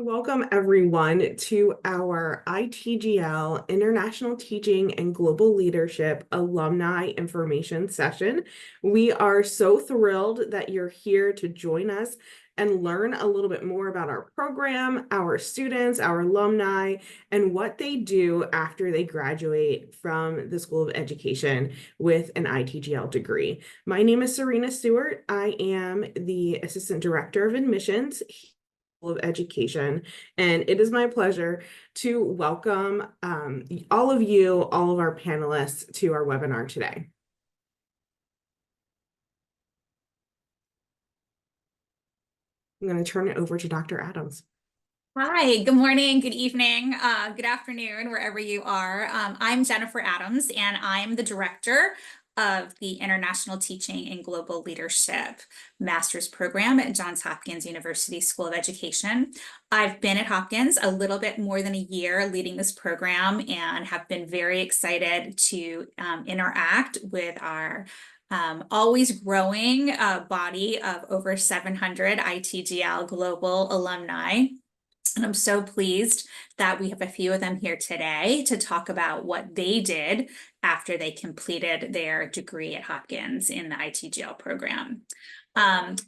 Welcome everyone to our ITGL International Teaching and Global Leadership Alumni Information Session. We are so thrilled that you're here to join us and learn a little bit more about our program, our students, our alumni, and what they do after they graduate from the School of Education with an ITGL degree. My name is Serena Stewart. I am the Assistant Director of Admissions of Education, and it is my pleasure to welcome all of our panelists to our webinar today. I'm going to turn it over to Dr. Adams. Hi, good morning, good evening, good afternoon, wherever you are. I'm Jennifer Adams, and I'm the director of the International Teaching and Global Leadership Master's Program at Johns Hopkins University School of Education. I've been at Hopkins a little bit more than a year leading this program and have been very excited to interact with our always growing body of over 700 ITGL global alumni. And I'm so pleased that we have a few of them here today to talk about what they did after they completed their degree at Hopkins in the ITGL program.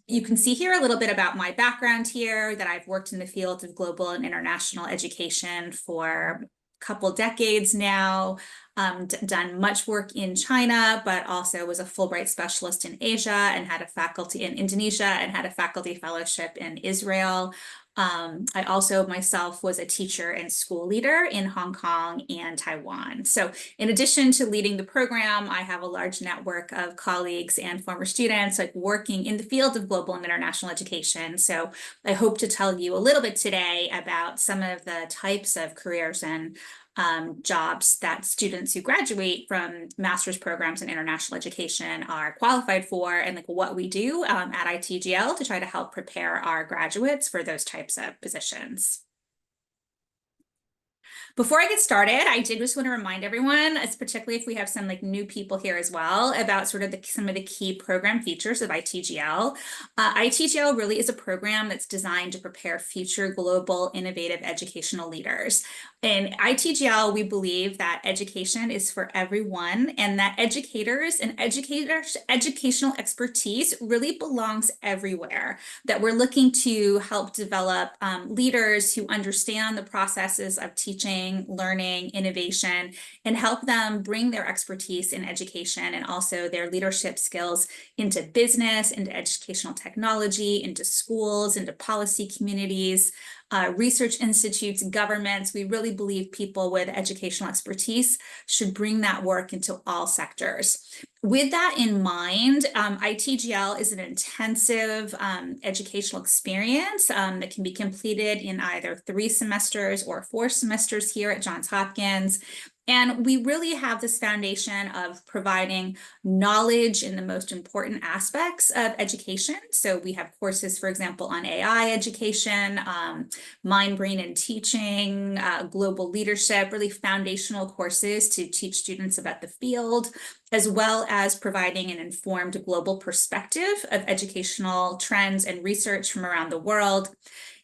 You can see here a little bit about my background here, that I've worked in the field of global and international education for a couple decades now, done much work in China, but also was a Fulbright specialist in Asia and had a faculty in Indonesia and had a faculty fellowship in Israel. I also myself was a teacher and school leader in Hong Kong and Taiwan. So in addition to leading the program, I have a large network of colleagues and former students working in the field of global and international education. So I hope to tell you a little bit today about some of the types of careers and jobs that students who graduate from master's programs in international education are qualified for, and what we do at ITGL to try to help prepare our graduates for those types of positions. Before I get started, I did just want to remind everyone, particularly if we have some new people here as well, about sort of some of the key program features of ITGL. ITGL really is a program that's designed to prepare future global innovative educational leaders. In ITGL, we believe that education is for everyone, and that educators and educational expertise really belongs everywhere, that we're looking to help develop leaders who understand the processes of teaching, learning, innovation, and help them bring their expertise in education and also their leadership skills into business, into educational technology, into schools, into policy communities, research institutes, governments. We really believe people with educational expertise should bring that work into all sectors. With that in mind, ITGL is an intensive educational experience that can be completed in either 3 semesters or 4 semesters here at Johns Hopkins. And we really have this foundation of providing knowledge in the most important aspects of education. So we have courses, for example, on AI education, mind, brain, and teaching, global leadership, really foundational courses to teach students about the field, as well as providing an informed global perspective of educational trends and research from around the world.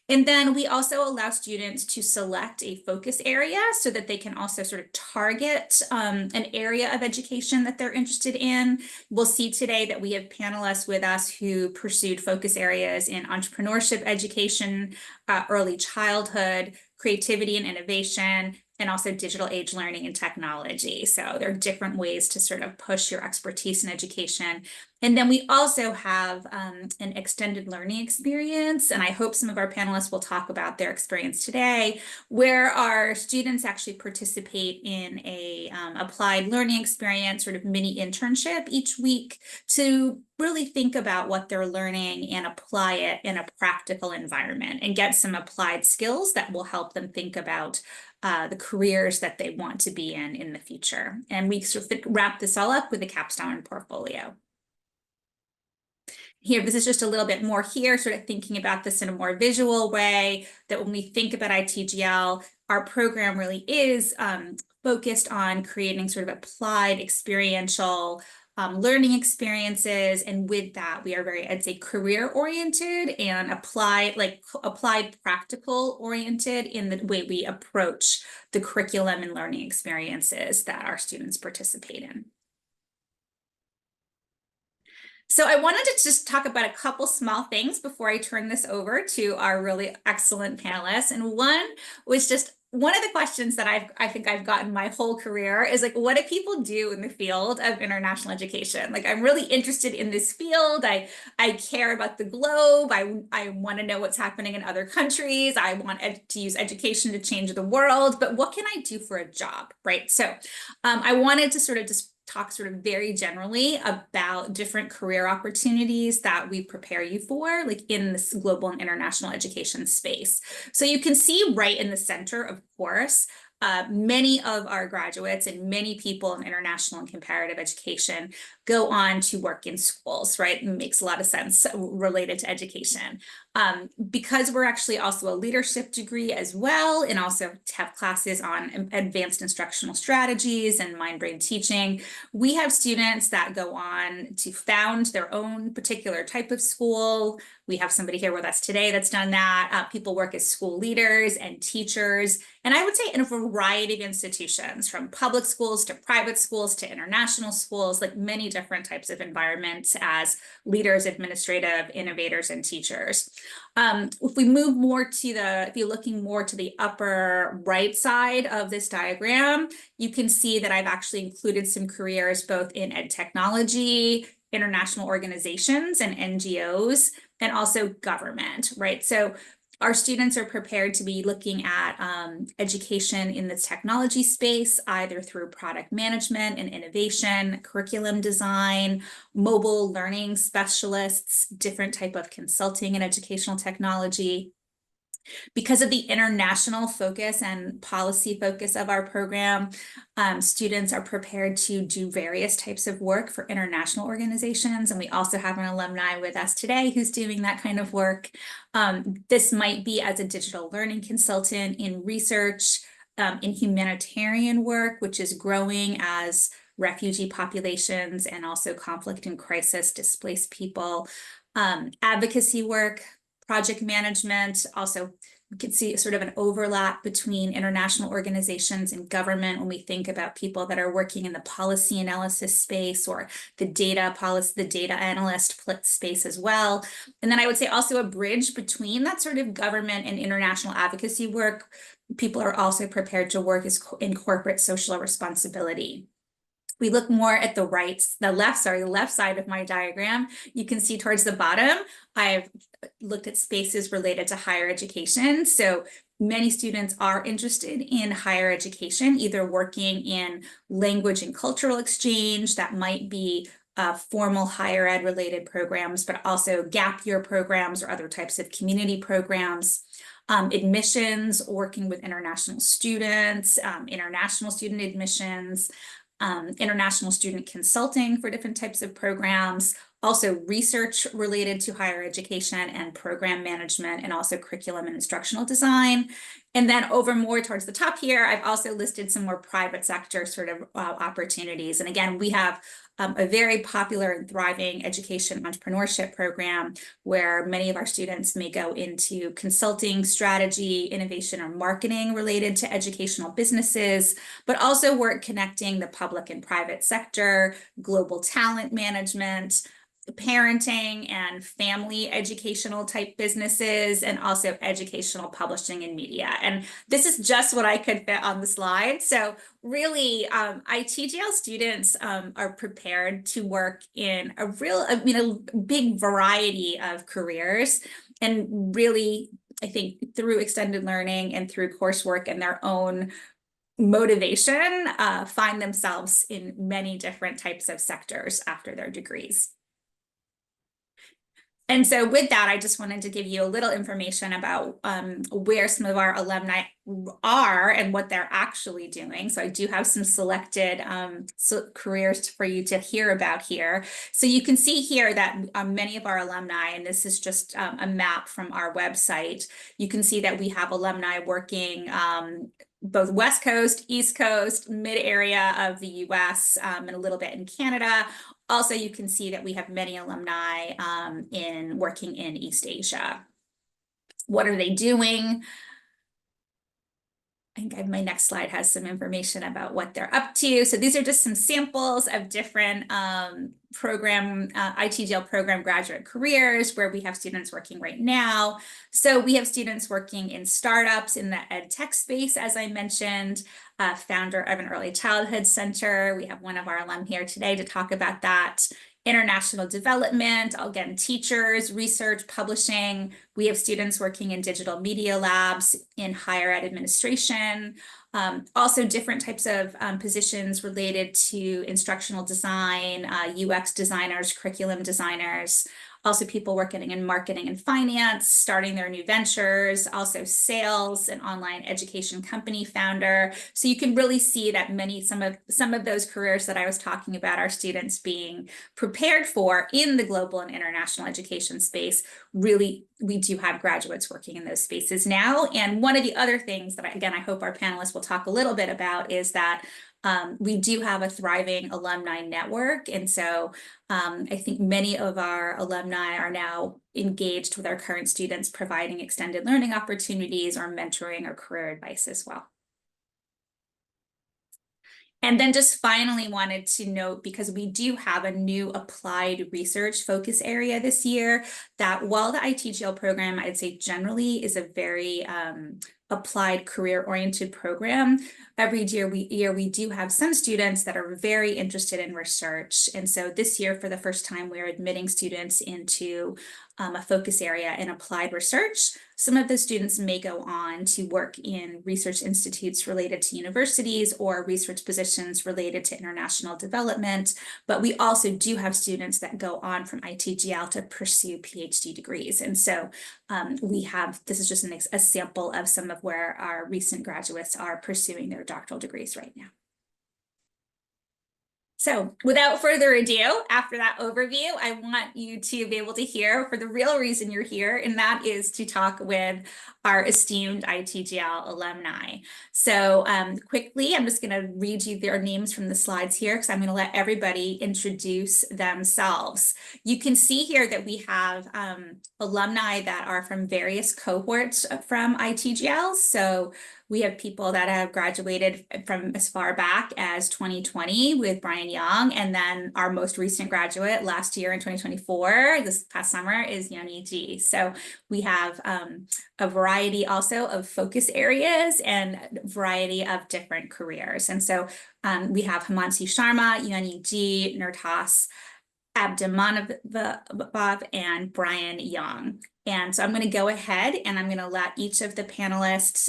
And then we also allow students to select a focus area so that they can also sort of target an area of education that they're interested in. We'll see today that we have panelists with us who pursued focus areas in entrepreneurship education, early childhood, creativity and innovation, and also digital age learning and technology. So there are different ways to sort of push your expertise in education. And then we also have an extended learning experience, and I hope some of our panelists will talk about their experience today, where our students actually participate in a applied learning experience, sort of mini internship each week, to really think about what they're learning and apply it in a practical environment and get some applied skills that will help them think about the careers that they want to be in the future. And we sort of wrap this all up with a capstone portfolio. Here, this is just a little bit more here, sort of thinking about this in a more visual way, that when we think about ITGL, our program really is focused on creating sort of applied experiential learning experiences. And with that, we are very, I'd say, career oriented and applied practical oriented in the way we approach the curriculum and learning experiences that our students participate in. So I wanted to just talk about a couple small things before I turn this over to our really excellent panelists. And one was just one of the questions that I think I've gotten my whole career is like, what do people do in the field of international education? Like, I'm really interested in this field. I care about the globe. I want to know what's happening in other countries. I want to use education to change the world, but what can I do for a job, right? So I wanted to sort of just talk sort of very generally about different career opportunities that we prepare you for, like in this global and international education space. So you can see right in the center, of course, many of our graduates and many people in international and comparative education go on to work in schools, right? It makes a lot of sense related to education. Because we're actually also a leadership degree as well, and also have classes on advanced instructional strategies and mind-brain teaching, we have students that go on to found their own particular type of school. We have somebody here with us today that's done that. People work as school leaders and teachers, and I would say in a variety of institutions, from public schools to private schools to international schools, like many different types of environments as leaders, administrative, innovators, and teachers. If we move more to if you're looking more to the upper right side of this diagram, you can see that I've actually included some careers both in ed technology, international organizations and NGOs, and also government, right? So our students are prepared to be looking at education in the technology space, either through product management and innovation, curriculum design, mobile learning specialists, different type of consulting and educational technology. Because of the international focus and policy focus of our program, students are prepared to do various types of work for international organizations. And we also have an alumni with us today who's doing that kind of work. This might be as a digital learning consultant in research, in humanitarian work, which is growing as refugee populations and also conflict and crisis displaced people, advocacy work, project management. Also, we can see sort of an overlap between international organizations and government when we think about people that are working in the policy analysis space or the data analyst space as well. And then I would say also a bridge between that sort of government and international advocacy work. People are also prepared to work in corporate social responsibility. We look more at the left side of my diagram. You can see towards the bottom, I've looked at spaces related to higher education. So many students are interested in higher education, either working in language and cultural exchange, that might be formal higher ed related programs, but also gap year programs or other types of community programs. Admissions, working with international students, international student admissions, international student consulting for different types of programs, also research related to higher education and program management, and also curriculum and instructional design. And then over more towards the top here, I've also listed some more private sector sort of opportunities. And again, we have a very popular and thriving education entrepreneurship program where many of our students may go into consulting, strategy, innovation, or marketing related to educational businesses, but also work connecting the public and private sector, global talent management, parenting and family educational type businesses, and also educational publishing and media. And this is just what I could fit on the slide. So really, ITGL students are prepared to work in a big variety of careers, and really, I think through extended learning and through coursework and their own motivation, find themselves in many different types of sectors after their degrees. And so with that, I just wanted to give you a little information about where some of our alumni are and what they're actually doing. So I do have some selected careers for you to hear about here. So you can see here that many of our alumni, and this is just a map from our website, you can see that we have alumni working both West Coast, East Coast, mid area of the US, and a little bit in Canada. Also, you can see that we have many alumni in working in East Asia. What are they doing? I think my next slide has some information about what they're up to. So these are just some samples of different ITGL program graduate careers where we have students working right now. So we have students working in startups in the ed tech space, as I mentioned, founder of an early childhood center. We have one of our alum here today to talk about that. International development, again, teachers, research, publishing. We have students working in digital media labs, in higher ed administration, also different types of positions related to instructional design, UX designers, curriculum designers, also people working in marketing and finance, starting their new ventures, also sales, an online education company founder. So you can really see that some of those careers that I was talking about our students being prepared for in the global and international education space. Really, we do have graduates working in those spaces now. And one of the other things that, again, I hope our panelists will talk a little bit about is that we do have a thriving alumni network. And so I think many of our alumni are now engaged with our current students, providing extended learning opportunities or mentoring or career advice as well. And then just finally wanted to note, because we do have a new applied research focus area this year, that while the ITGL program, I'd say generally is a very applied career-oriented program, every year we do have some students that are very interested in research. And so this year, for the first time, we're admitting students into a focus area in applied research. Some of the students may go on to work in research institutes related to universities or research positions related to international development. But we also do have students that go on from ITGL to pursue PhD degrees. And so this is just a sample of some of where our recent graduates are pursuing their doctoral degrees right now. So without further ado, after that overview, I want you to be able to hear for the real reason you're here, and that is to talk with our esteemed ITGL alumni. So quickly, I'm just going to read you their names from the slides here because I'm going to let everybody introduce themselves. You can see here that we have alumni that are from various cohorts from ITGL. So we have people that have graduated from as far back as 2020 with Brian Young, and then our most recent graduate last year in 2024, this past summer, is Yoni G. So we have a variety also of focus areas and a variety of different careers. And so we have Himanshi Sharma, Yoni G, Nurtas Abdimanov, and Brian Young. And so I'm going to go ahead and I'm going to let each of the panelists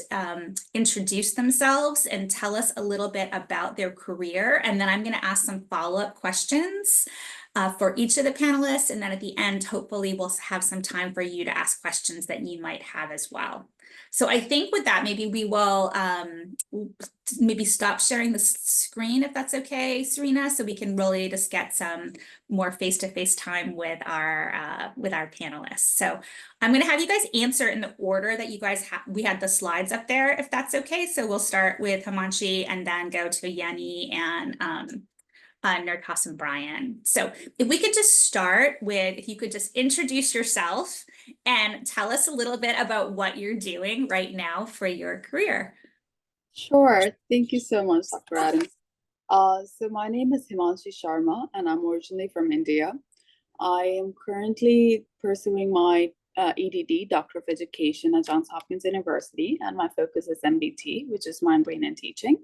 introduce themselves and tell us a little bit about their career. And then I'm going to ask some follow-up questions for each of the panelists. And then at the end, hopefully we'll have some time for you to ask questions that you might have as well. So I think with that, maybe we will maybe stop sharing the screen, if that's okay, Serena, so we can really just get some more face-to-face time with our panelists. So I'm going to have you guys answer in the order that you guys we had the slides up there, if that's okay. So we'll start with Himanshi and then go to Yenny and Nurtas and Brian. So if we could just start with, if you could just introduce yourself and tell us a little bit about what you're doing right now for your career. Sure. Thank you so much, Dr. Adams. So my name is Himanshi Sharma, and I'm originally from India. I am currently pursuing my EDD, Doctor of Education, at Johns Hopkins University, and my focus is MBT, which is Mind, Brain, and Teaching.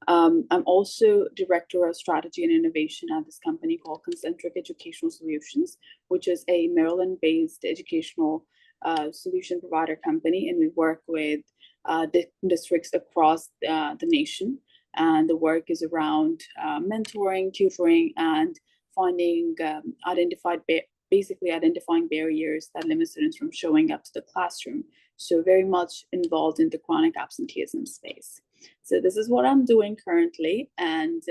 I'm also Director of Strategy and Innovation at this company called Concentric Educational Solutions, which is a Maryland-based educational solution provider company, and we work with districts across the nation. And the work is around mentoring, tutoring, and finding basically identifying barriers that limit students from showing up to the classroom. So very much involved in the chronic absenteeism space. So this is what I'm doing currently. And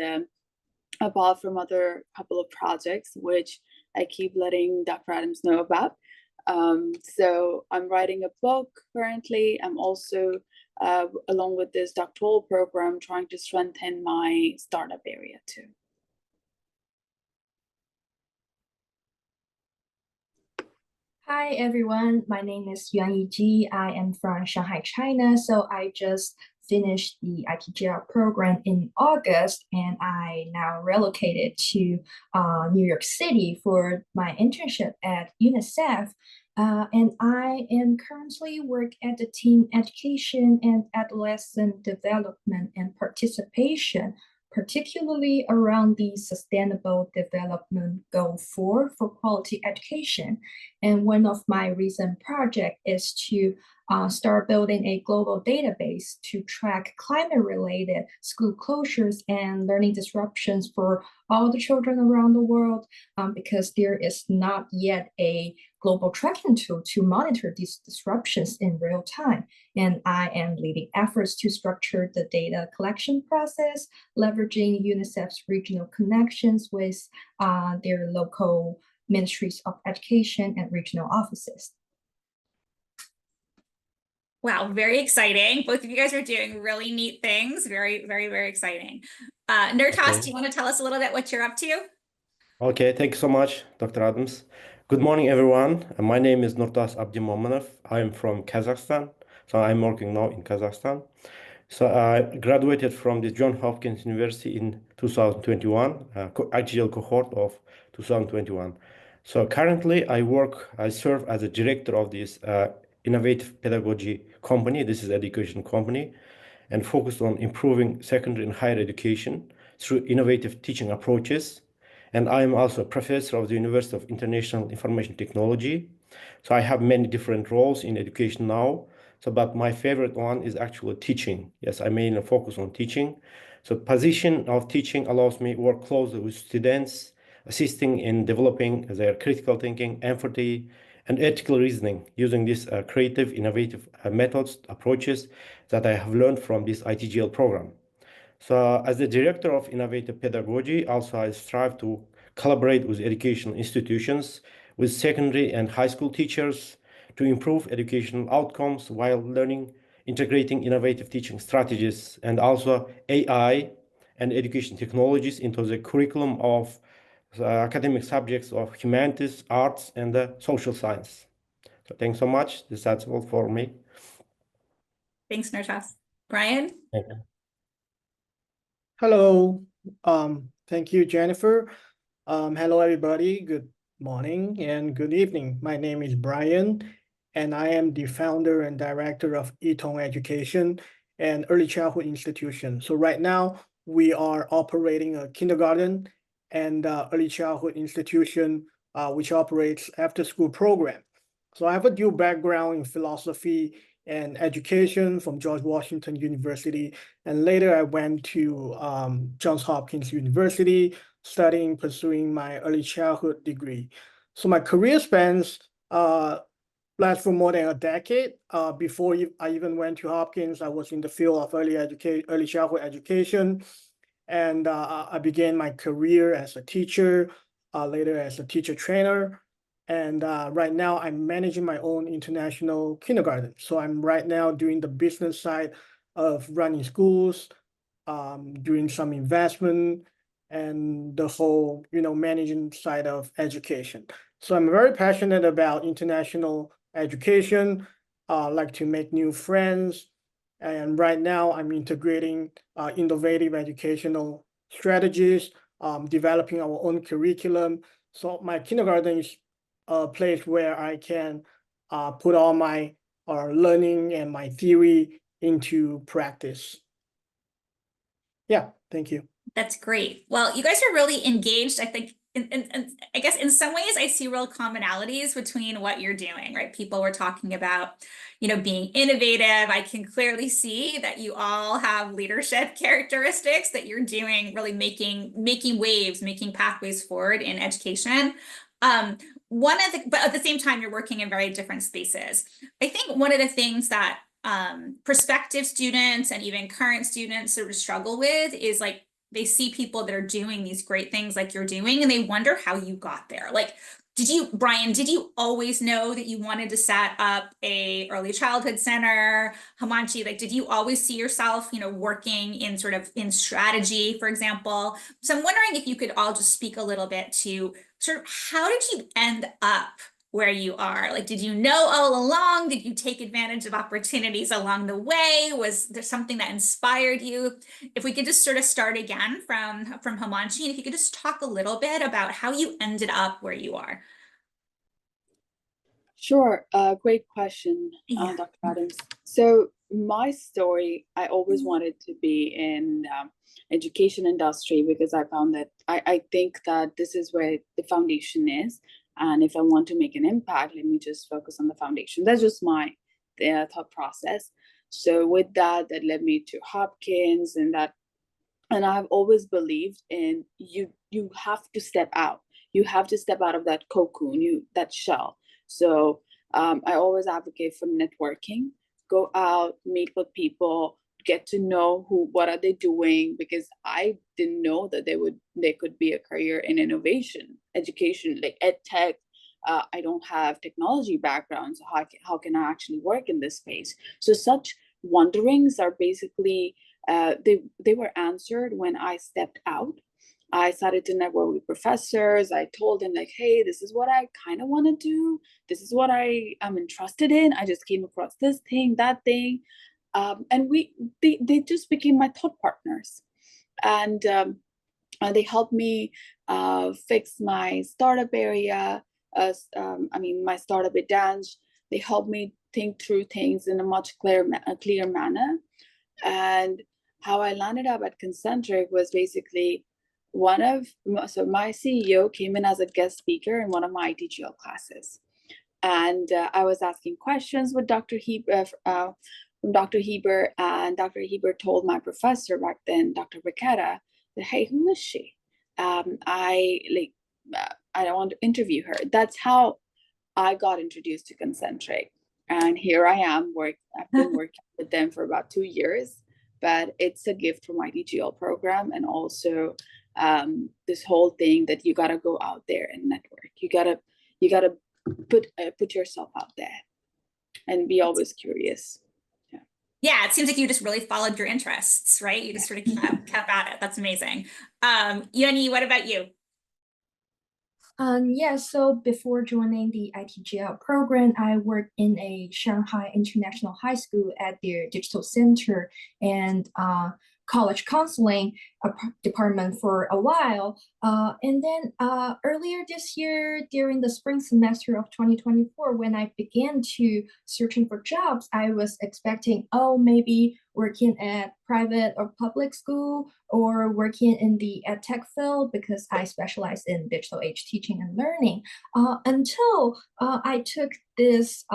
apart from other couple of projects, which I keep letting Dr. Adams know about. So I'm writing a book currently. I'm also along with this doctoral program, trying to strengthen my startup area too. Hi everyone, my name is Yitong. I am from Shanghai, China. So I just finished the ITGL program in August, and I now relocated to New York City for my internship at UNICEF. And I am currently work at the team education and adolescent development and participation, particularly around the Sustainable Development Goal 4 for quality education. And one of my recent projects is to start building a global database to track climate-related school closures and learning disruptions for all the children around the world, because there is not yet a global tracking tool to monitor these disruptions in real time. And I am leading efforts to structure the data collection process, leveraging UNICEF's regional connections with their local ministries of education and regional offices. Wow, very exciting. Both of you guys are doing really neat things. Very, very, very exciting. Nurtas, do you want to tell us a little bit what you're up to? Okay, thank you so much, Dr. Adams. Good morning, everyone. My name is Nurtas Abdimamanov. I'm from Kazakhstan. So I'm working now in Kazakhstan. So I graduated from the Johns Hopkins University in 2021, ITGL cohort of 2021. So currently I serve as a director of this innovative pedagogy company. This is education company, and focused on improving secondary and higher education through innovative teaching approaches. And I am also a professor of the University of International Information Technology. So I have many different roles in education now. So, but my favorite one is actually teaching. Yes, I mainly focus on teaching. So position of teaching allows me to work closely with students, assisting in developing their critical thinking, empathy, and ethical reasoning using these creative, innovative methods, approaches that I have learned from this ITGL program. So as the director of innovative pedagogy, also I strive to collaborate with educational institutions, with secondary and high school teachers to improve educational outcomes while integrating innovative teaching strategies and also AI and education technologies into the curriculum of academic subjects of humanities, arts, and social science. So thanks so much. That's all for me. Thanks, Nurtas. Brian? Thank you. Hello. Thank you, Jennifer. Hello, everybody. Good morning and good evening. My name is Brian, and I am the founder and director of Yitong Education, an early childhood institution. So right now, we are operating a kindergarten and early childhood institution, which operates after-school program. So I have a dual background in philosophy and education from George Washington University. And later I went to Johns Hopkins University, pursuing my early childhood degree. So my career spans last for more than a decade. Before I even went to Hopkins, I was in the field of early childhood education. And I began my career as a teacher, later as a teacher trainer. And right now I'm managing my own international kindergarten. So I'm right now doing the business side of running schools, doing some investment and the whole, managing side of education. So I'm very passionate about international education, like to make new friends. And right now I'm integrating innovative educational strategies, developing our own curriculum. So my kindergarten is a place where I can put all my learning and my theory into practice. Yeah, thank you. That's great. Well, you guys are really engaged. I think, I guess in some ways I see real commonalities between what you're doing, right? People were talking about, being innovative. I can clearly see that you all have leadership characteristics that you're doing, really making waves, making pathways forward in education. But at the same time, you're working in very different spaces. I think one of the things that prospective students and even current students sort of struggle with is like, they see people that are doing these great things like you're doing, and they wonder how you got there. Like, Brian, did you always know that you wanted to set up a early childhood center? Himanshi, like, did you always see yourself, working in sort of in strategy, for example? So I'm wondering if you could all just speak a little bit to sort of how did you end up where you are? Like, did you know all along? Did you take advantage of opportunities along the way? Was there something that inspired you? If we could just sort of start again from Himanshi, and if you could just talk a little bit about how you ended up where you are. Sure, great question, Yeah. Dr. Adams. So my story, I always wanted to be in education industry because I found that I think that this is where the foundation is. And if I want to make an impact, let me just focus on the foundation. That's just my thought process. So with that led me to Hopkins, and I've always believed in you have to step out. You have to step out of that cocoon, that shell. So I always advocate for networking. Go out, meet with people, get to know what are they doing, because I didn't know that there could be a career in innovation, education, like ed tech. I don't have technology background, so how can I actually work in this space? So such wonderings are basically they were answered when I stepped out. I started to network with professors. I told them like, hey, this is what I kind of want to do. This is what I am interested in. I just came across this thing, that thing. And they just became my thought partners. And they helped me fix my startup area. My startup at dance. They helped me think through things in a much clear manner. And how I landed up at Concentric was basically so my CEO came in as a guest speaker in one of my ITGL classes. And I was asking questions with Dr. Heber, from Dr. Heber, and Dr. Heber told my professor back then, Dr. Riquetta, that, hey, who is she? I want to interview her. That's how I got introduced to Concentric. And here I am, I've been working with them for about 2 years, but it's a gift from my ITGL program. And also this whole thing that you got to go out there and network. You got to put yourself out there and be always curious. Yeah, it seems like you just really followed your interests, right? You just sort of kept at it. That's amazing. Yuni, what about you? Yeah, so before joining the ITGL program, I worked in a Shanghai International High School at their digital center and college counseling department for a while. And then earlier this year, during the spring semester of 2024, when I began to searching for jobs, I was expecting, maybe working at private or public school or working in the ed tech field because I specialize in digital age teaching and learning until I took this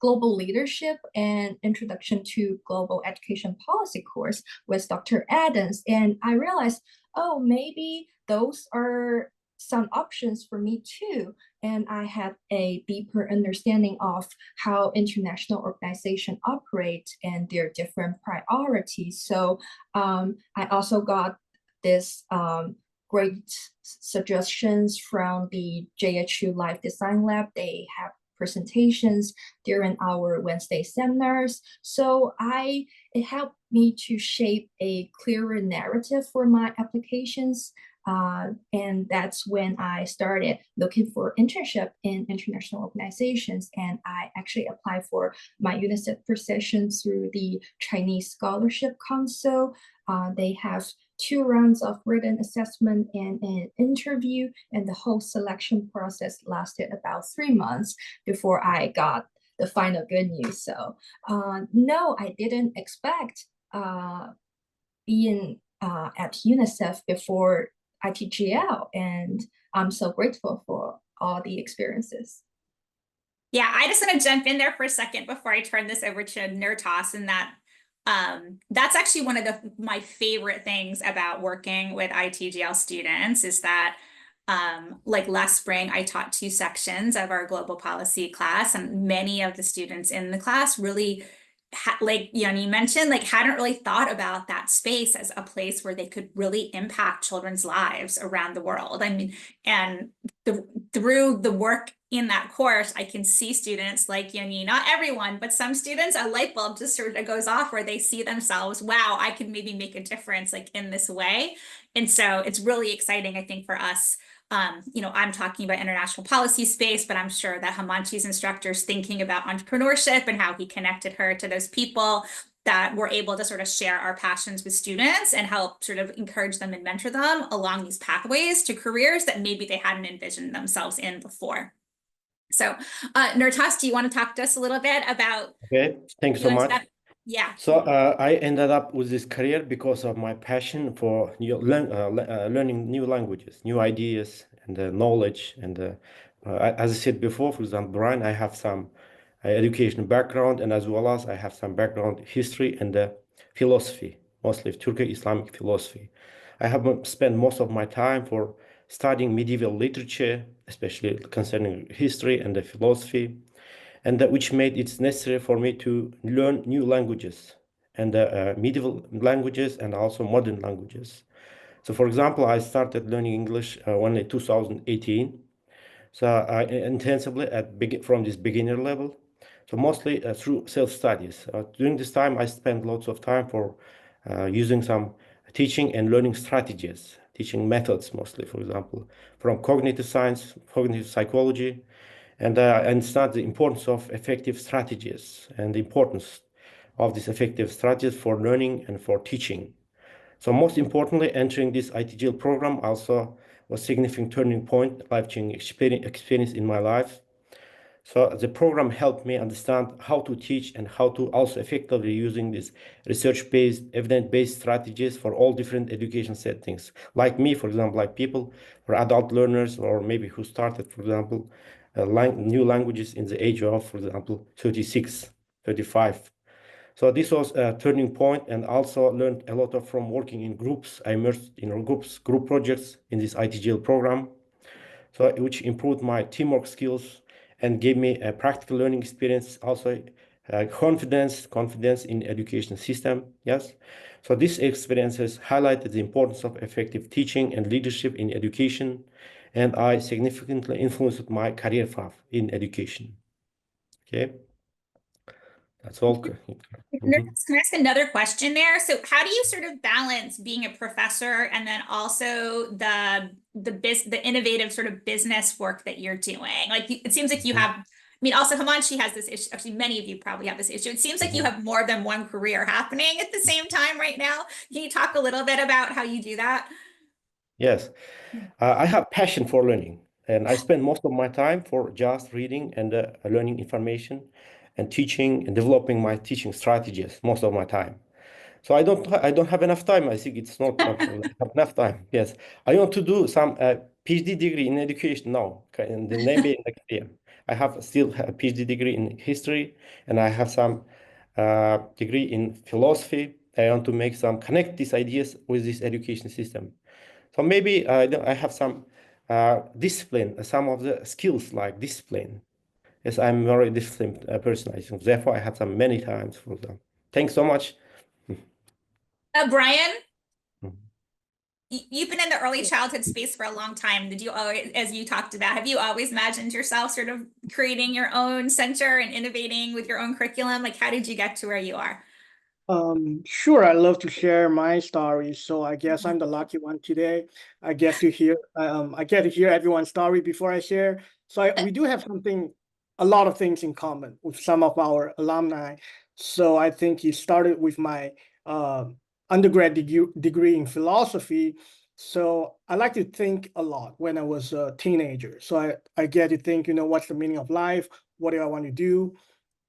global leadership and introduction to global education policy course with Dr. Adams. And I realized, maybe those are some options for me too. And I had a deeper understanding of how international organizations operate and their different priorities. So I also got this great suggestions from the JHU Life Design Lab. They have presentations during our Wednesday seminars. So it helped me to shape a clearer narrative for my applications. And that's when I started looking for internship in international organizations. And I actually applied for my UNICEF position through the Chinese Scholarship Council. They have 2 rounds of written assessment and an interview, and the whole selection process lasted about 3 months before I got the final good news. So no, I didn't expect being at UNICEF before ITGL, and I'm so grateful for all the experiences. Yeah, I just want to jump in there for a second before I turn this over to Nurtas, and that's actually one of my favorite things about working with ITGL students is that like last spring, I taught 2 sections of our global policy class, and many of the students in the class really like you mentioned, like hadn't really thought about that space as a place where they could really impact children's lives around the world. I mean, and through the work in that course, I can see students like Yunyi, not everyone, but some students, a light bulb just sort of goes off where they see themselves, wow, I can maybe make a difference like in this way. And so it's really exciting, I think, for us. I'm talking about international policy space, but I'm sure that Himanshi's instructors thinking about entrepreneurship and how he connected her to those people, that we're able to sort of share our passions with students and help sort of encourage them and mentor them along these pathways to careers that maybe they hadn't envisioned themselves in before. So, Nurtas, do you want to talk to us a little bit about? Okay, thanks so much. Yeah. So I ended up with this career because of my passion for learning new languages, new ideas, and knowledge. And as I said before, for example, Brian, I have some education background, and as well as I have some background history and philosophy, mostly Turkish Islamic philosophy. I have spent most of my time for studying medieval literature, especially concerning history and the philosophy, and that which made it necessary for me to learn new languages, and medieval languages and also modern languages. So for example, I started learning English only 2018. So I intensively from this beginner level. So mostly through self-studies. During this time, I spent lots of time for using some teaching and learning strategies, teaching methods mostly, for example, from cognitive science, cognitive psychology, and understand the importance of effective strategies and the importance of these effective strategies for learning and for teaching. So most importantly, entering this ITGL program also was a significant turning point, life-changing experience in my life. So the program helped me understand how to teach and how to also effectively using these research-based, evidence-based strategies for all different education settings. Like me, for example, like people who are adult learners or maybe who started, for example, new languages in the age of, for example, 36, 35. So this was a turning point, and also learned a lot from working in groups. I immersed in group projects in this ITGL program, so which improved my teamwork skills and gave me a practical learning experience, also confidence in education system. Yes. So these experiences highlighted the importance of effective teaching and leadership in education, and I significantly influenced my career path in education. Okay. That's all. Can I ask another question there? So how do you sort of balance being a professor and then also the innovative sort of business work that you're doing? Like it seems like you have, I mean, also Himanshi has this issue. Actually, many of you probably have this issue. It seems like you have more than one career happening at the same time right now. Can you talk a little bit about how you do that? Yes, I have passion for learning, and I spend most of my time for just reading and learning information and teaching and developing my teaching strategies most of my time. So I don't have enough time. I think it's not enough time. Yes, I want to do some PhD degree in education now, and then maybe next year. I have still a PhD degree in history, and I have some degree in philosophy. I want to make some connect these ideas with this education system. So maybe I have some discipline, some of the skills like discipline. Yes, I'm a very disciplined person, I think. Therefore, I have some many times for them. Thanks so much. Brian, Mhm. you've been in the early childhood space for a long time. Did you always, as you talked about, have you always imagined yourself sort of creating your own center and innovating with your own curriculum? Like, how did you get to where you are? Sure, I love to share my story. So I guess I'm the lucky one today. I get to hear everyone's story before I share. So we do have a lot of things in common with some of our alumni. So I think it started with my undergrad degree in philosophy. So I like to think a lot when I was a teenager. So I get to think, what's the meaning of life? What do I want to do?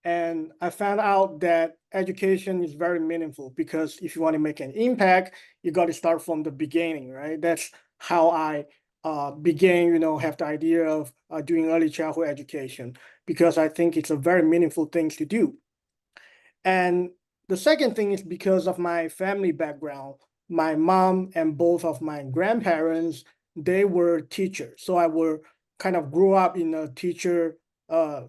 And I found out that education is very meaningful, because if you want to make an impact, you got to start from the beginning, right? That's how I began, have the idea of doing early childhood education, because I think it's a very meaningful thing to do. And the second thing is because of my family background. My mom and both of my grandparents, they were teachers. So I were kind of grew up in a teacher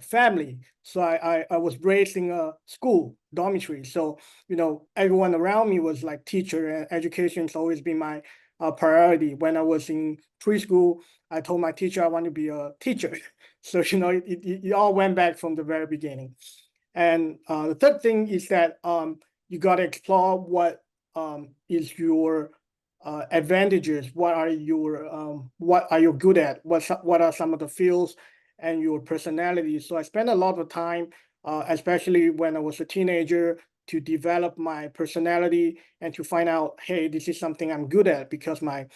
family. So I was raised in a school dormitory. So, everyone around me was like teacher, and education's always been my priority. When I was in preschool, I told my teacher I want to be a teacher. So, it all went back from the very beginning. And the third thing is that you got to explore what is your advantages. What are you good at? What are some of the fields and your personality? So I spent a lot of time, especially when I was a teenager, to develop my personality and to find out, hey, this is something I'm good at because my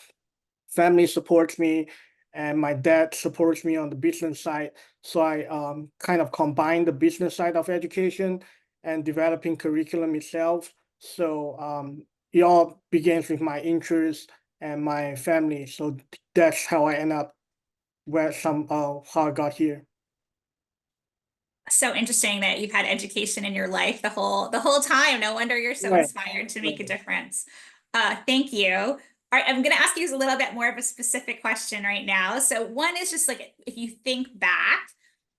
family supports me and my dad supports me on the business side. So I kind of combine the business side of education and developing curriculum itself. So it all begins with my interests and my family. So that's how I end up how I got here. So interesting that you've had education in your life the whole time. No wonder you're so Right. inspired to make a difference. Thank you. All right, I'm going to ask you a little bit more of a specific question right now. So one is just like, if you think back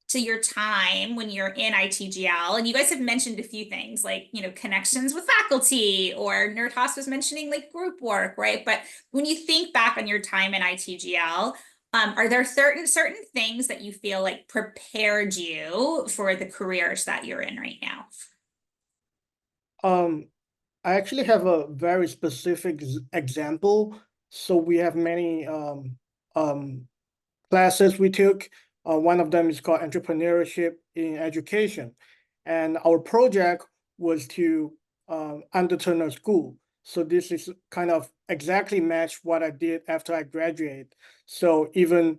to your time when you're in ITGL, and you guys have mentioned a few things like, connections with faculty, or Nurtas was mentioning like group work, right? But when you think back on your time in ITGL, are there certain things that you feel like prepared you for the careers that you're in right now? I actually have a very specific example. So we have many classes we took. One of them is called Entrepreneurship in Education. And our project was to underturn a school. So this is kind of exactly match what I did after I graduated. So even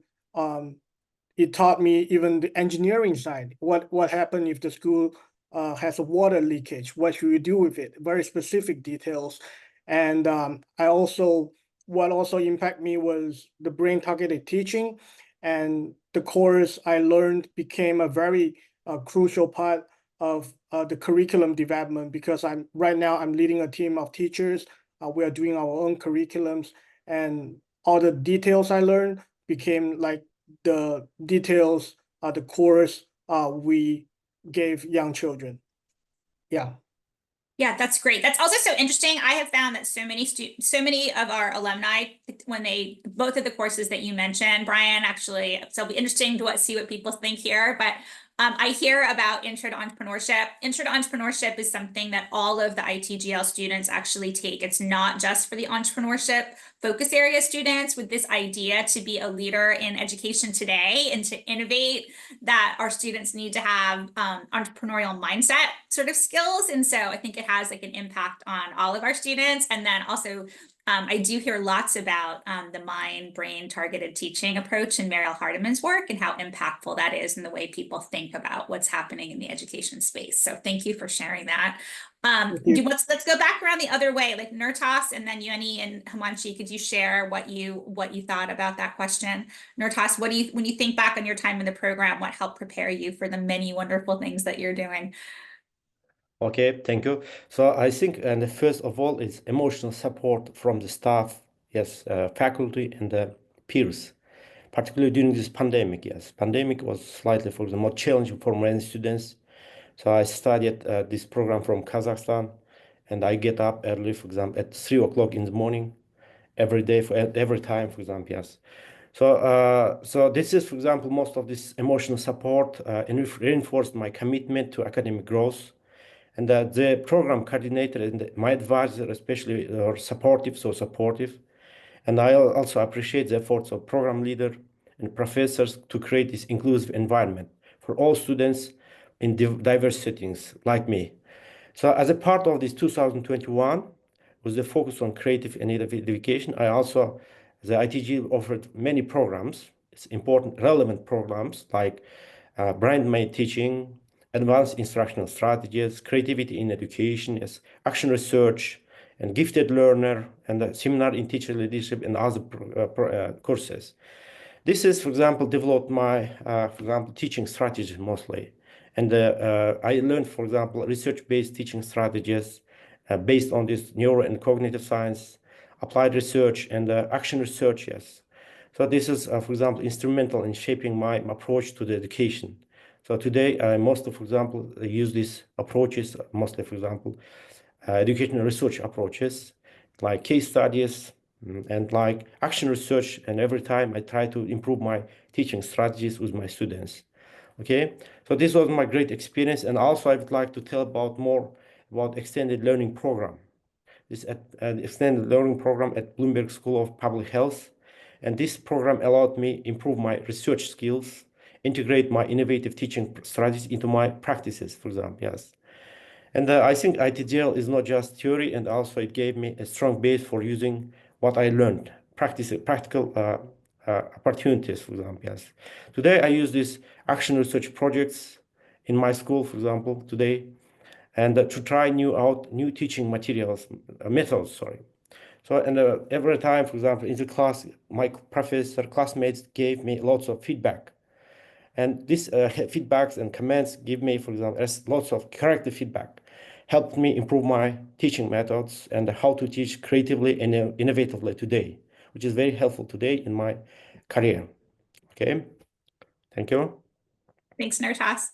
it taught me even the engineering side. What happened if the school has a water leakage? What should we do with it? Very specific details. And what also impacted me was the brain targeted teaching, and the course I learned became a very crucial part of the curriculum development, because right now I'm leading a team of teachers. We are doing our own curriculums, and all the details I learned became like the details the course we gave young children. Yeah. Yeah, that's great. That's also so interesting. I have found that so many of our alumni, when both of the courses that you mentioned, Brian, actually, so it'll be interesting to see what people think here. But I hear about Intro to Entrepreneurship. Intro to Entrepreneurship is something that all of the ITGL students actually take. It's not just for the entrepreneurship focus area students, with this idea to be a leader in education today and to innovate, that our students need to have entrepreneurial mindset sort of skills. And so I think it has like an impact on all of our students. And then also I do hear lots about the mind-brain targeted teaching approach in Mariel Hardiman's work, and how impactful that is in the way people think about what's happening in the education space. So thank you for sharing that. Let's go back around the other way, like Nurtas, and then Yuni and Himanshi. Could you share what you thought about that question? Nurtas, when you think back on your time in the program, what helped prepare you for the many wonderful things that you're doing? Okay, thank you. So I think, and first of all, it's emotional support from the staff, yes, faculty and the peers, particularly during this pandemic. Yes, pandemic was slightly, for example, more challenging for many students. So I studied this program from Kazakhstan, and I get up early, for example, at 3 o'clock in the morning, every day, every time, for example, yes. So this is, for example, most of this emotional support and reinforced my commitment to academic growth. And the program coordinator and my advisor especially are supportive, so supportive. And I also appreciate the efforts of program leader and professors to create this inclusive environment for all students in diverse settings like me. So as a part of this 2021, with the focus on creative and innovative education, the ITG offered many programs. It's important, relevant programs like brand-made teaching, advanced instructional strategies, creativity in education, yes, action research, and gifted learner, and a seminar in teacher leadership and other courses. This is, for example, developed my, for example, teaching strategy mostly. And I learned, for example, research-based teaching strategies based on this neuro and cognitive science, applied research, and action research, yes. So this is, for example, instrumental in shaping my approach to the education. So today, for example, I use these approaches, mostly, for example, educational research approaches, like case studies and like action research. And every time I try to improve my teaching strategies with my students. Okay, so this was my great experience. And also I would like to tell more about extended learning program. This extended learning program at Bloomberg School of Public Health. And this program allowed me improve my research skills, integrate my innovative teaching strategies into my practices, for example, yes. And I think ITGL is not just theory, and also it gave me a strong base for using what I learned, practical opportunities, for example, yes. Today, I use these action research projects in my school, for example, today, and to try new teaching methods, sorry. So, and every time, for example, in the class, my classmates gave me lots of feedback. And these feedbacks and comments give me, for example, lots of corrective feedback, helped me improve my teaching methods and how to teach creatively and innovatively today, which is very helpful today in my career. Okay, thank you. Thanks, Nurtas.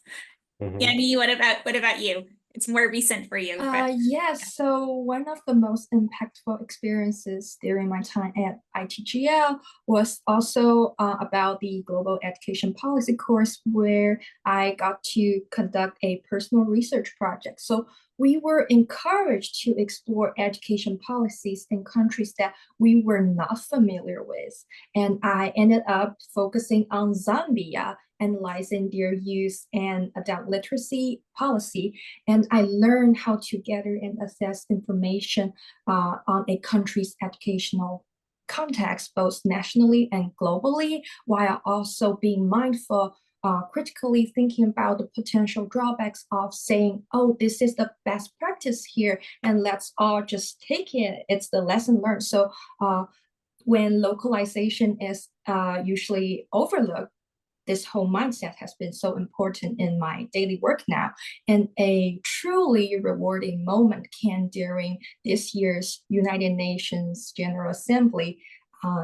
Yanni, what about you? It's more recent for you. Yes, so one of the most impactful experiences during my time at ITGL was also about the Global Education Policy course, where I got to conduct a personal research project. So we were encouraged to explore education policies in countries that we were not familiar with. And I ended up focusing on Zambia, analyzing their use and adult literacy policy. And I learned how to gather and assess information on a country's educational context, both nationally and globally, while also being mindful, critically thinking about the potential drawbacks of saying, oh, this is the best practice here, and let's all just take it. It's the lesson learned. So when localization is usually overlooked, this whole mindset has been so important in my daily work now. And a truly rewarding moment came during this year's United Nations General Assembly.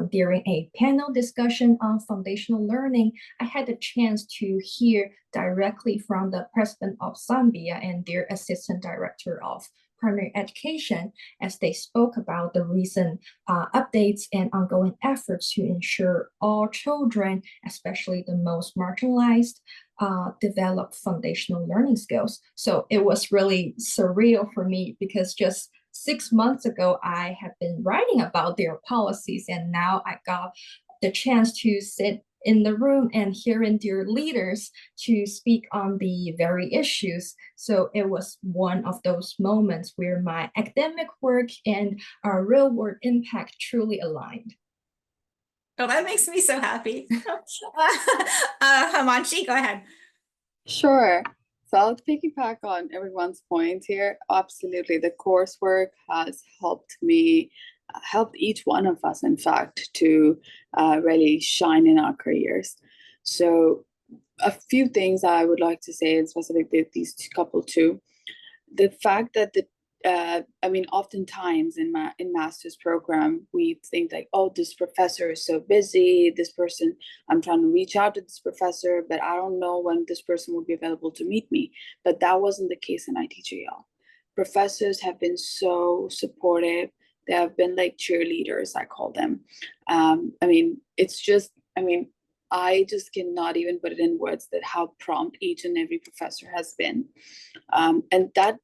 During a panel discussion on foundational learning, I had the chance to hear directly from the president of Zambia and their assistant director of primary education as they spoke about the recent updates and ongoing efforts to ensure all children, especially the most marginalized, develop foundational learning skills. So it was really surreal for me because just 6 months ago, I had been writing about their policies, and now I got the chance to sit in the room and hearing their leaders to speak on the very issues. So it was one of those moments where my academic work and our real world impact truly aligned. Oh, that makes me so happy. Hamanshi, go ahead. Sure. So I'll piggyback on everyone's point here. Absolutely, the coursework has helped me, helped each one of us, in fact, to really shine in our careers. So a few things I would like to say, and specifically these couple too. The fact that oftentimes in master's program, we think like, oh, this professor is so busy, this person, I'm trying to reach out to this professor, but I don't know when this person will be available to meet me. But that wasn't the case in ITGL. Professors have been so supportive. They have been like cheerleaders, I call them. I just cannot even put it in words that how prompt each and every professor has been. And that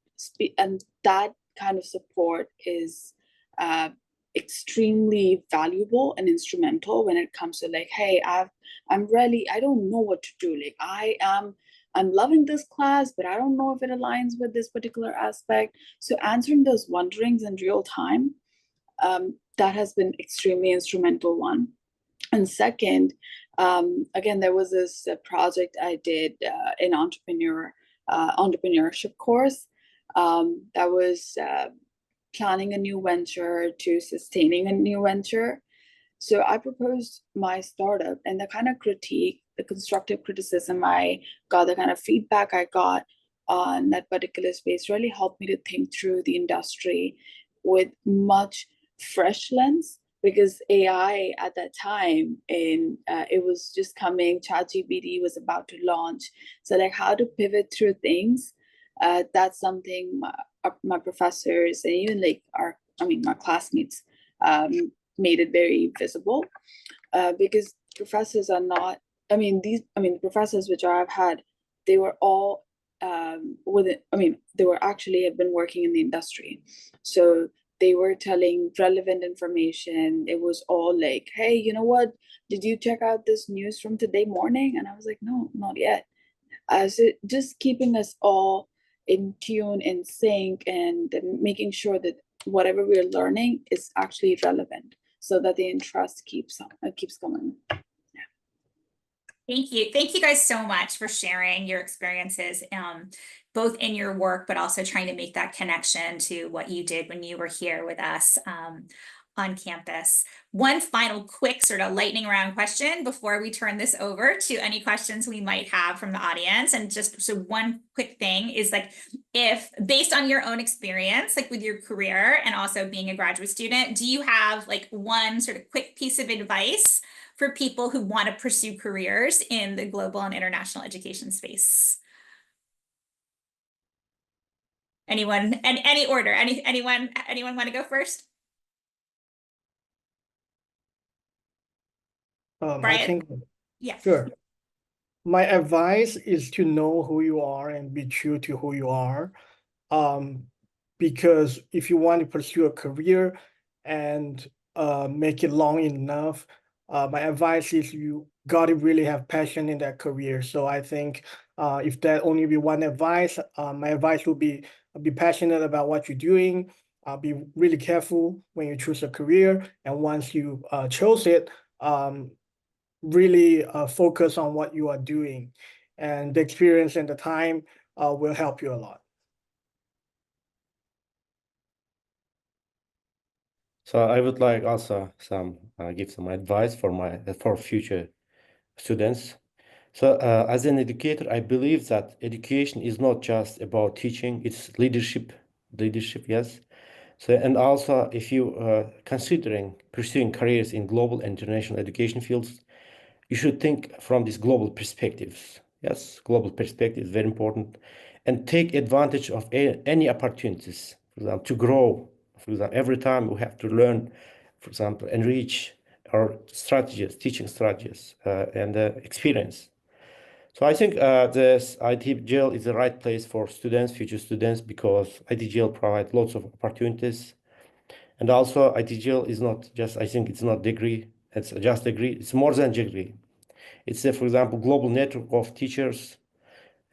kind of support is extremely valuable and instrumental when it comes to like, hey, I don't know what to do. Like I'm loving this class, but I don't know if it aligns with this particular aspect. So answering those wonderings in real time, that has been extremely instrumental one. And second, again, there was this project I did in entrepreneurship course. That was planning a new venture to sustaining a new venture. So I proposed my startup, and the kind of critique, the constructive criticism I got, the kind of feedback I got on that particular space really helped me to think through the industry with much fresh lens because AI at that time, and it was just coming, ChatGPT was about to launch. So like how to pivot through things, that's something my professors and even like my classmates made it very visible, because professors are not, the professors which I've had, they were all they were actually have been working in the industry. So they were telling relevant information. It was all like, hey, you know what? Did you check out this news from today morning? And I was like, no, not yet. So just keeping us all in tune, in sync, and making sure that whatever we're learning is actually relevant, so that the interest keeps going. Thank you. Thank you guys so much for sharing your experiences, both in your work, but also trying to make that connection to what you did when you were here with us on campus. One final quick sort of lightning round question before we turn this over to any questions we might have from the audience. And just so one quick thing is like, if based on your own experience, like with your career and also being a graduate student, do you have like one sort of quick piece of advice for people who want to pursue careers in the global and international education space? Anyone, and any order, anyone want to go first? I Brian? think, Yeah. sure. My advice is to know who you are and be true to who you are. Because if you want to pursue a career and make it long enough, my advice is you got to really have passion in that career. So I think if that only be one advice, my advice would be passionate about what you're doing. Be really careful when you choose a career, and once you chose it, really focus on what you are doing, and the experience and the time will help you a lot. So I would like also give some advice for future students. So as an educator, I believe that education is not just about teaching; it's leadership. Yes. So and also, if you considering pursuing careers in global and international education fields, you should think from these global perspectives. Yes, global perspective is very important, and take advantage of any opportunities, for example, to grow. For example, every time we have to learn, for example, enrich our strategies, teaching strategies, and experience. So I think this ITGL is the right place for students, future students, because ITGL provides lots of opportunities. And also ITGL is not just, I think it's not degree, it's just degree, it's more than degree. It's a, for example, global network of teachers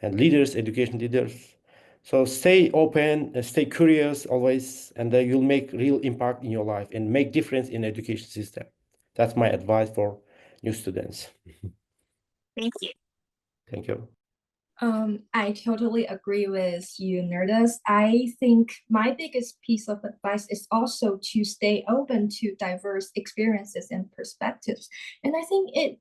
and leaders, education leaders. So stay open, stay curious always, and you'll make real impact in your life and make difference in education system. That's my advice for new students. Thank you. Thank you. I totally agree with you, Nerdus. I think my biggest piece of advice is also to stay open to diverse experiences and perspectives. And I think it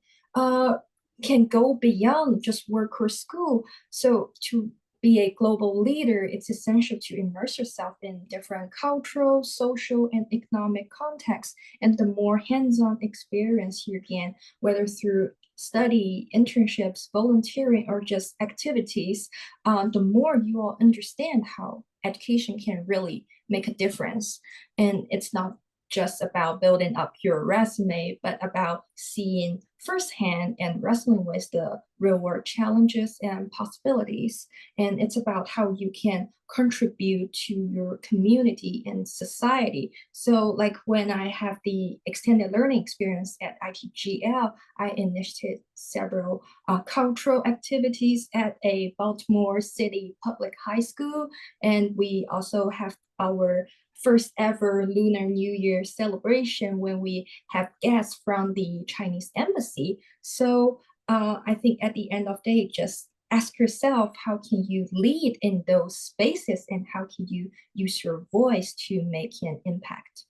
can go beyond just work or school. So to be a global leader, it's essential to immerse yourself in different cultural, social, and economic contexts. And the more hands-on experience you gain, whether through study, internships, volunteering, or just activities, the more you will understand how education can really make a difference. And it's not just about building up your resume, but about seeing firsthand and wrestling with the real world challenges and possibilities. And it's about how you can contribute to your community and society. So like when I have the extended learning experience at ITGL, I initiated several cultural activities at a Baltimore City public high school. And we also have our first ever Lunar New Year celebration when we have guests from the Chinese embassy. So I think at the end of the day, just ask yourself, how can you lead in those spaces and how can you use your voice to make an impact?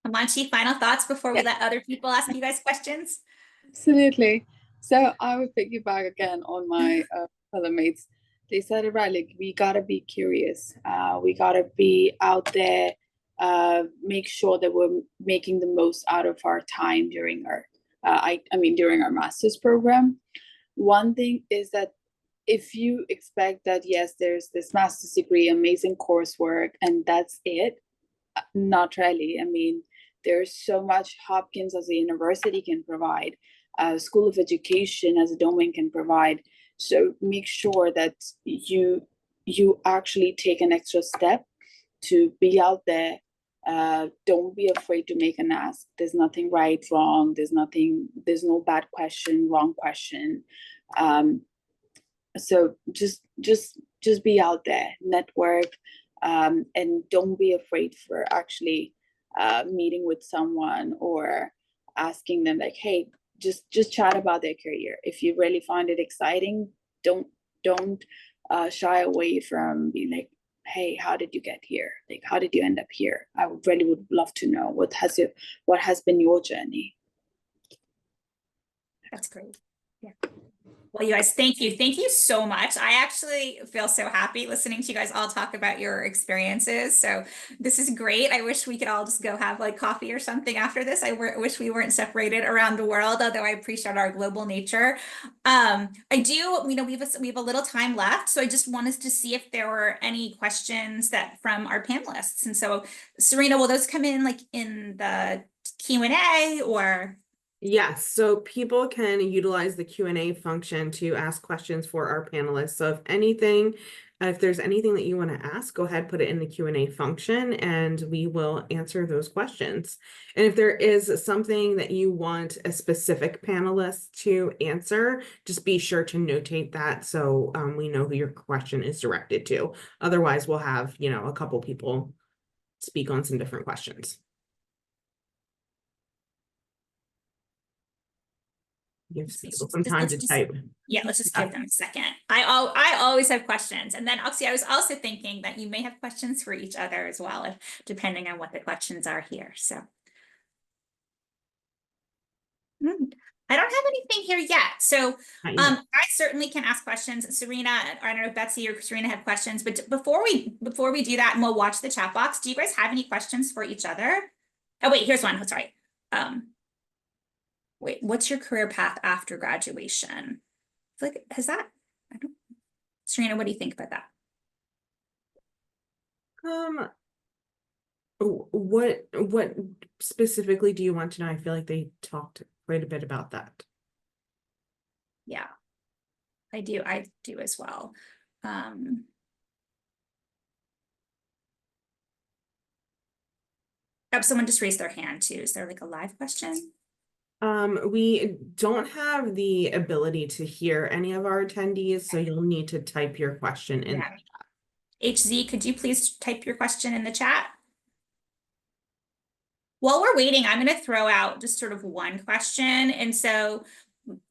Amanchi, final thoughts before we let other people ask you guys questions? Absolutely. So I would piggyback again on my fellow mates. They said it right. Like, we gotta be curious. We gotta be out there. Make sure that we're making the most out of our time during our, during our master's program. One thing is that if you expect that, yes, there's this master's degree, amazing coursework, and that's it, not really. I mean, there's so much Hopkins as a university can provide, School of Education as a domain can provide. So make sure that you actually take an extra step to be out there. Don't be afraid to make an ask. There's nothing right, wrong. There's no bad question, wrong question. So just be out there, network, and don't be afraid for actually meeting with someone or asking them, like, hey, just chat about their career. If you really find it exciting, don't shy away from being like, hey, how did you get here? Like, how did you end up here? I really would love to know what has been your journey. That's great. Yeah. Well, you guys, thank you. Thank you so much. I actually feel so happy listening to you guys all talk about your experiences. So this is great. I wish we could all just go have like coffee or something after this. I wish we weren't separated around the world, although I appreciate our global nature. I do, we have a little time left. So I just wanted to see if there were any questions from our panelists. And so, Serena, will those come in like in the Q&A or? Yes, so people can utilize the Q&A function to ask questions for our panelists. So if there's anything that you want to ask, go ahead, put it in the Q&A function, and we will answer those questions. And if there is something that you want a specific panelist to answer, just be sure to notate that so we know who your question is directed to. Otherwise, we'll have, a couple people speak on some different questions. Give people some time to type. Yeah, let's just give them a second. I always have questions. And then I was also thinking that you may have questions for each other as well, depending on what the questions are here. So I don't have anything here yet. So I certainly can ask questions. Serena, I don't know if Betsy or Serena have questions, but before we do that, and we'll watch the chat box, do you guys have any questions for each other? Oh, wait, here's one. Oh, sorry. Wait, what's your career path after graduation? Like, Serena, what do you think about that? What specifically do you want to know? I feel like they talked quite a bit about that. Yeah, I do as well. Someone just raised their hand too. Is there like a live question? We don't have the ability to hear any of our attendees, so you'll need to type your question in the chat. HZ, could you please type your question in the chat? While we're waiting, I'm going to throw out just sort of one question. And so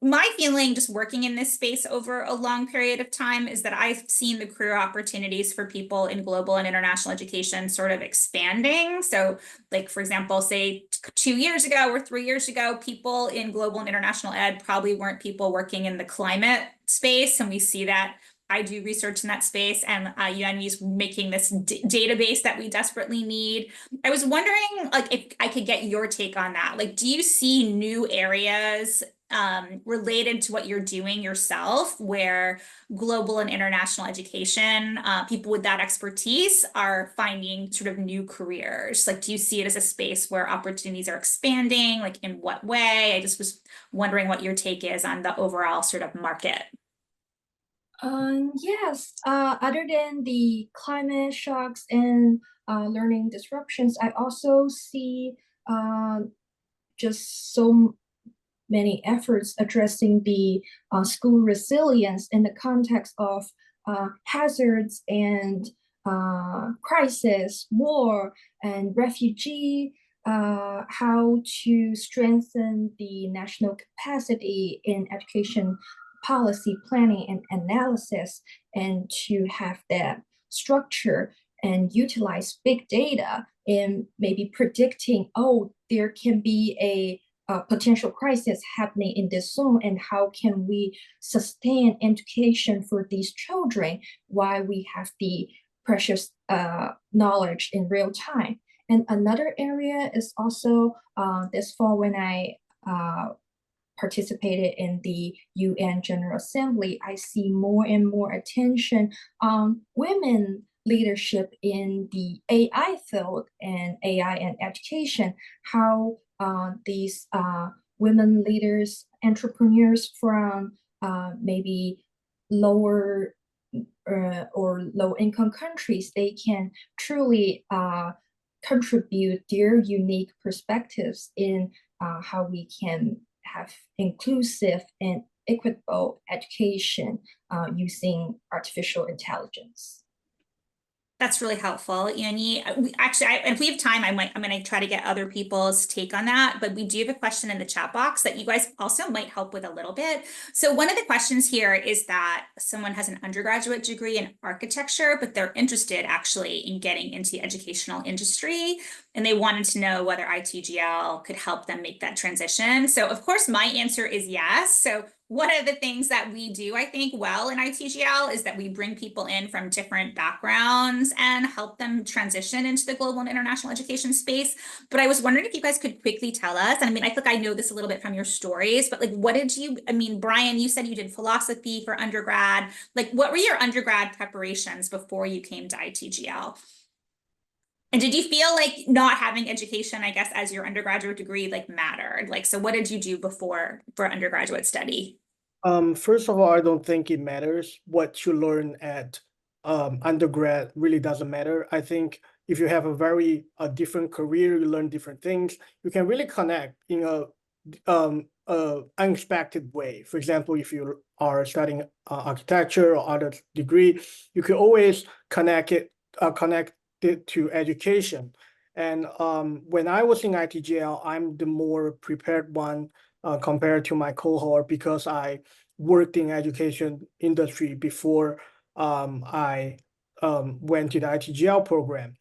my feeling just working in this space over a long period of time is that I've seen the career opportunities for people in global and international education sort of expanding. So like, for example, say 2 years ago or 3 years ago, people in global and international ed probably weren't people working in the climate space. And we see that. I do research in that space, and UNI is making this database that we desperately need. I was wondering, like, if I could get your take on that. Like, do you see new areas related to what you're doing yourself, where global and international education, people with that expertise are finding sort of new careers? Like, do you see it as a space where opportunities are expanding? Like, in what way? I just was wondering what your take is on the overall sort of market. Yes, other than the climate shocks and learning disruptions, I also see just so many efforts addressing the school resilience in the context of hazards and crisis, war, and refugee, how to strengthen the national capacity in education policy planning and analysis, and to have that structure and utilize big data in maybe predicting, oh, there can be a potential crisis happening in this zone, and how can we sustain education for these children while we have the precious knowledge in real time. And another area is also this fall when I participated in the UN General Assembly, I see more and more attention on women leadership in the AI field and AI and education, how these women leaders, entrepreneurs from maybe lower or low income countries, they can truly contribute their unique perspectives in how we can have inclusive and equitable education using artificial intelligence. That's really helpful, Annie. If we have time, I'm going to try to get other people's take on that. But we do have a question in the chat box that you guys also might help with a little bit. So one of the questions here is that someone has an undergraduate degree in architecture, but they're interested actually in getting into the educational industry. And they wanted to know whether ITGL could help them make that transition. So of course, my answer is yes. So one of the things that we do, I think, well in ITGL is that we bring people in from different backgrounds and help them transition into the global and international education space. But I was wondering if you guys could quickly tell us, and I mean, I think I know this a little bit from your stories, but like, what did you, I mean, Brian, you said you did philosophy for undergrad. Like, what were your undergrad preparations before you came to ITGL? And did you feel like not having education, I guess, as your undergraduate degree, like mattered? Like, so what did you do before for undergraduate study? First of all, I don't think it matters what you learn at undergrad really doesn't matter. I think if you have a different career, you learn different things, you can really connect in a unexpected way. For example, if you are studying architecture or other degree, you can always connect it to education. And when I was in ITGL, I'm the more prepared one compared to my cohort because I worked in education industry before I went to the ITGL program.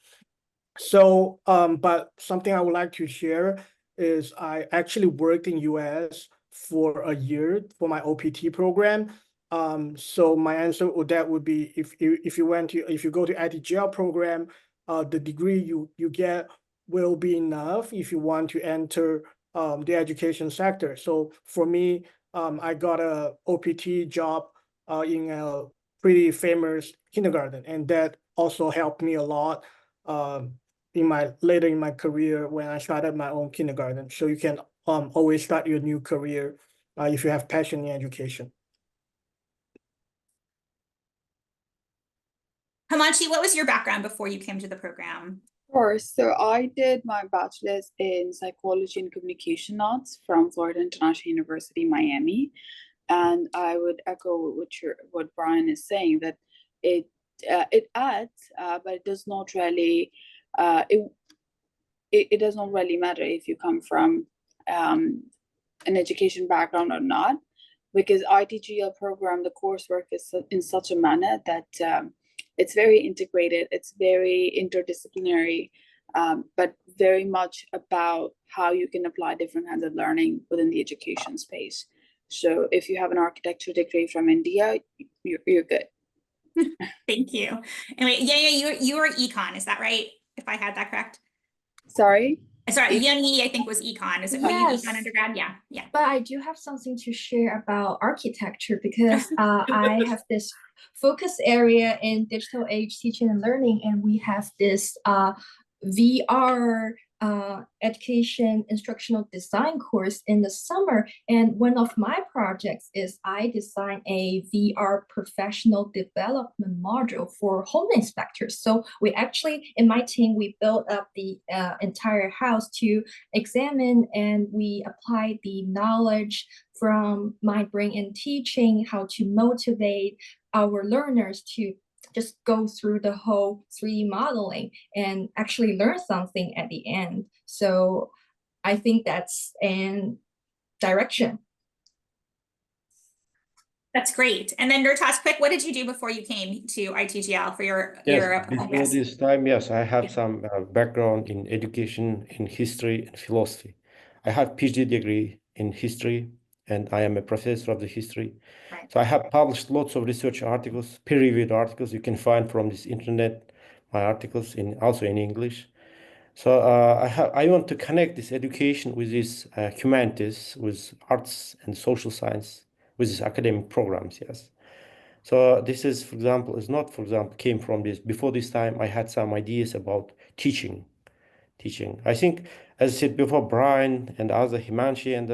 So, but something I would like to share is I actually worked in US for a year for my OPT program. So my answer would be if you go to ITGL program, the degree you get will be enough if you want to enter the education sector. So for me, I got a OPT job in a pretty famous kindergarten, and that also helped me a lot later in my career when I started my own kindergarten. So you can always start your new career if you have passion in education. Himanshi, what was your background before you came to the program? Sure. So I did my bachelor's in psychology and communication arts from Florida International University, Miami. And I would echo what Brian is saying, that it adds, but it does not really it does not really matter if you come from an education background or not, because ITGL program, the coursework is in such a manner that it's very integrated, it's very interdisciplinary, but very much about how you can apply different kinds of learning within the education space. So if you have an architecture degree from India, you're good. Thank you. Anyway, yeah, you were econ, is that right? If I had that correct. Sorry, Yunyi, I think was econ. Is it Yes. econ undergrad? Yeah. But I do have something to share about architecture because I have this focus area in digital age teaching and learning, and we have this VR education instructional design course in the summer. And one of my projects is I designed a VR professional development module for home inspectors. So we actually, in my team, we built up the entire house to examine, and we applied the knowledge from mind, brain, and teaching, how to motivate our learners to just go through the whole 3D modeling and actually learn something at the end. So I think that's an direction. That's great. And then Nurtas, quick, what did you do before you came to ITGL for your before this time, yes, I have some background in education, in history and philosophy. I have PhD degree in history, and I am a professor of the history. Right. So I have published lots of research articles, peer-reviewed articles you can find from this internet, my articles also in English. So I want to connect this education with this humanities, with arts and social science, with these academic programs, yes. So this is, for example, came from this. Before this time, I had some ideas about teaching. I think, as I said before, Brian and other Himanshi and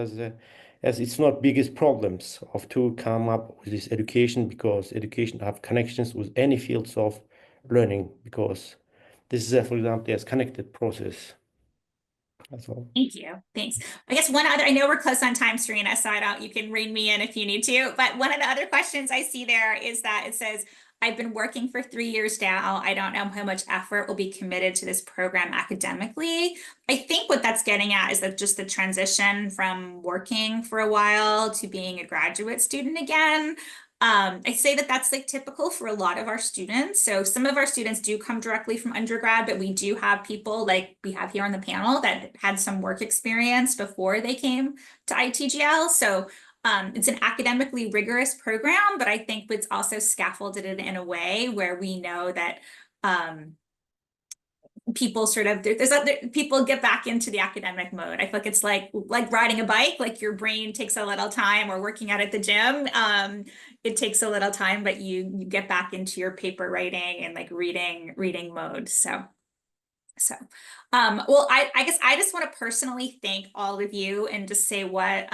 as it's not biggest problems of to come up with this education, because education have connections with any fields of learning, because this is, for example, yes, connected process. That's all. Thank you. Thanks. I guess one other, I know we're close on time, Serena, so you can rein me in if you need to, but one of the other questions I see there is that it says, I've been working for 3 years now. I don't know how much effort will be committed to this program academically. I think what that's getting at is that just the transition from working for a while to being a graduate student again. I say that that's like typical for a lot of our students. So some of our students do come directly from undergrad, but we do have people like we have here on the panel that had some work experience before they came to ITGL. So it's an academically rigorous program, but I think it's also scaffolded it in a way where we know that people sort of people get back into the academic mode. I feel like it's like riding a bike, like your brain takes a little time, or working out at the gym. It takes a little time, but you get back into your paper writing and like reading mode. So well, I guess I just want to personally thank all of you and just say what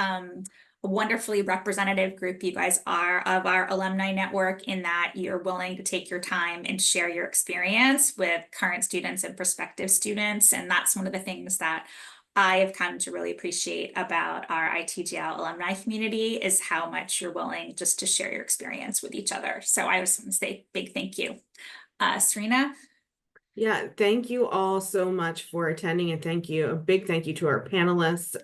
a wonderfully representative group you guys are of our alumni network, in that you're willing to take your time and share your experience with current students and prospective students. And that's one of the things that I have come to really appreciate about our ITGL alumni community, is how much you're willing just to share your experience with each other. So I just want to say a big thank you. Serena? Yeah, thank you all so much for attending, and a big thank you to our panelists.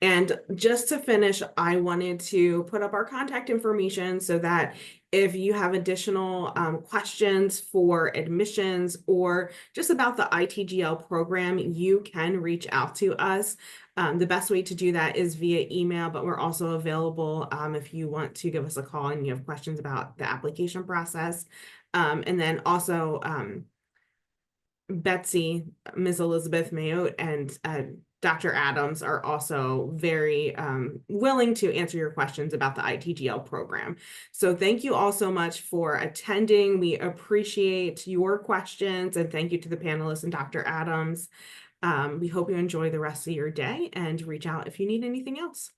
And just to finish, I wanted to put up our contact information so that if you have additional questions for admissions or just about the ITGL program, you can reach out to us. The best way to do that is via email, but we're also available if you want to give us a call and you have questions about the application process. And then also, Betsy, Ms. Elizabeth Mayotte, and Dr. Adams are also very willing to answer your questions about the ITGL program. So thank you all so much for attending. We appreciate your questions, and thank you to the panelists and Dr. Adams. We hope you enjoy the rest of your day, and reach out if you need anything else.